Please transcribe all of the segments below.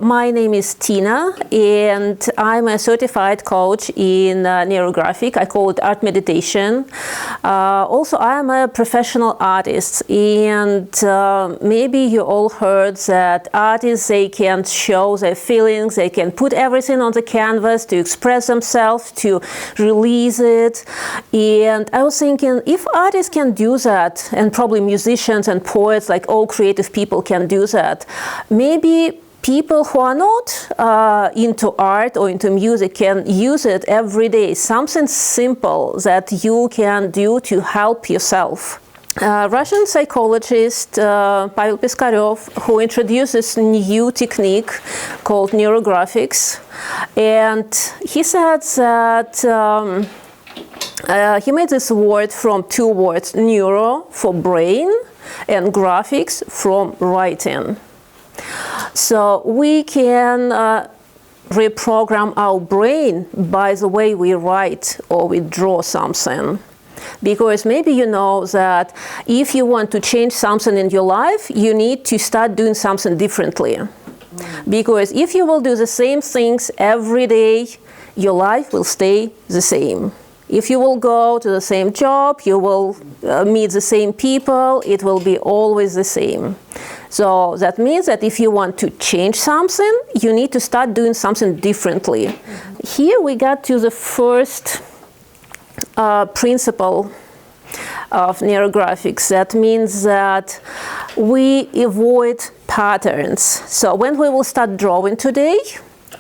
My name is Tina, and I'm a certified coach in neurographic. I call it art meditation. Also, I'm a professional artist, and maybe you all heard that artists, they can show their feelings, they can put everything on the canvas to express themselves, to release it. And I was thinking, if artists can do that, and probably musicians and poets, like all creative people can do that, maybe people who are not into art or into music can use it every day. Something simple that you can do to help yourself. Russian psychologist Pavel Piskarev, who introduced this new technique called neurographics, and he said that he made this word from two words, neuro for brain and graphics from writing. So we can reprogram our brain by the way we write or we draw something. Because maybe you know that if you want to change something in your life, you need to start doing something differently. Because if you will do the same things every day, your life will stay the same. If you will go to the same job, you will meet the same people, it will be always the same. So that means that if you want to change something, you need to start doing something differently. Here we got to the first principle of neurographics. That means that we avoid patterns. So when we will start drawing today,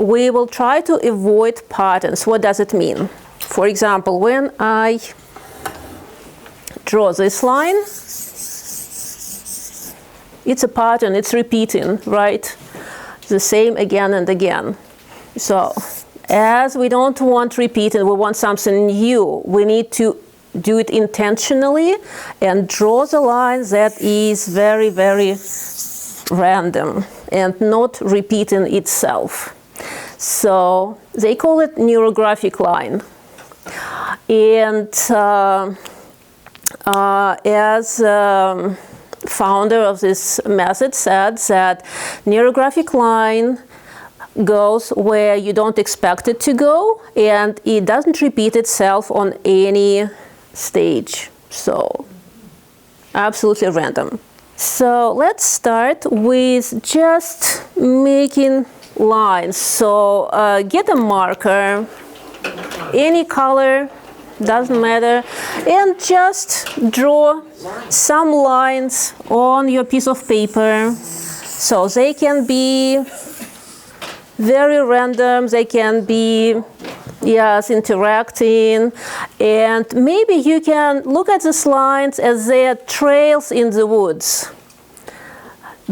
we will try to avoid patterns. What does it mean? For example, when I draw this line, it's a pattern, it's repeating, right? The same again and again. So, as we don't want repeating, we want something new, we need to do it intentionally and draw the line that is very, very random and not repeating itself. So, they call it neurographic line. And as founder of this method said that neurographic line goes where you don't expect it to go, and it doesn't repeat itself on any stage. So, absolutely random. So, let's start with just making lines. So, get a marker, any color, doesn't matter, and just draw some lines on your piece of paper. So they can be very random, they can be, yes, interacting, and maybe you can look at these lines as they are trails in the woods.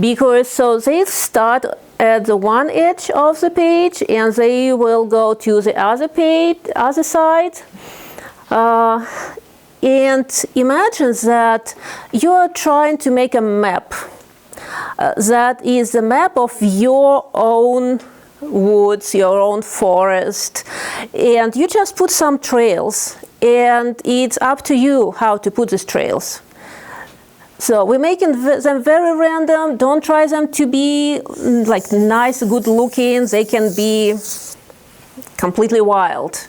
Because so they start at the one edge of the page and they will go to the other page, other side. And imagine that you're trying to make a map. That is the map of your own woods, your own forest. And you just put some trails. And it's up to you how to put these trails. So we're making them very random. Don't try them to be like nice, good looking. They can be completely wild.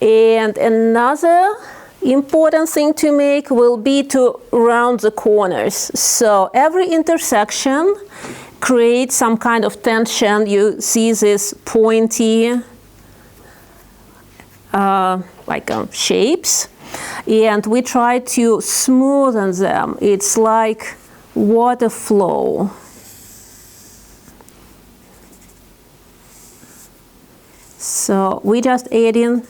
And another important thing to make will be to round the corners. So every intersection creates some kind of tension. You see this pointy shapes, and we try to smoothen them. It's like water flow. So we just add in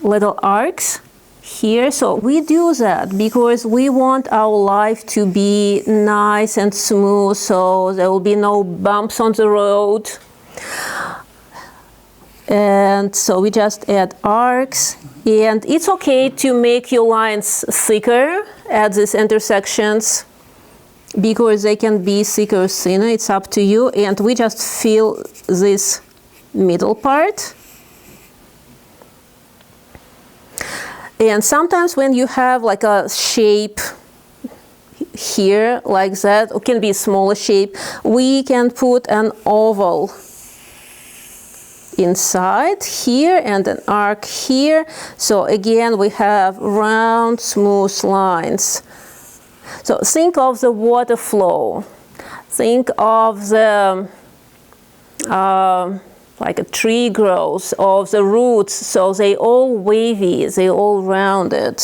little arcs here. So we do that because we want our life to be nice and smooth, so there will be no bumps on the road. And so we just add arcs, and it's okay to make your lines thicker at these intersections because they can be thicker or thinner, it's up to you. And we just fill this middle part. And sometimes when you have like a shape here like that, or can be a smaller shape. We can put an oval inside here and an arc here. So again, we have round, smooth lines. So think of the water flow. Think of the like a tree grows, of the roots, so they all wavy, they all rounded.